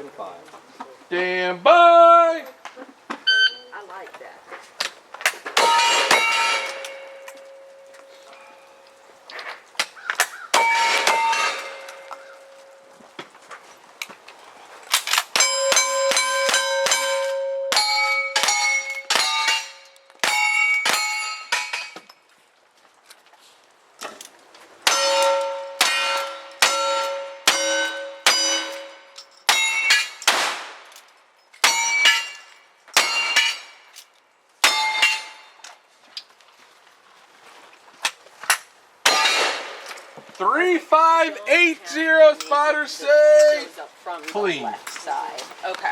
and 5. Stand by! I like that. Three, 5, 8, 0, spotter safe. Shows up from Clean. the left side. Okay.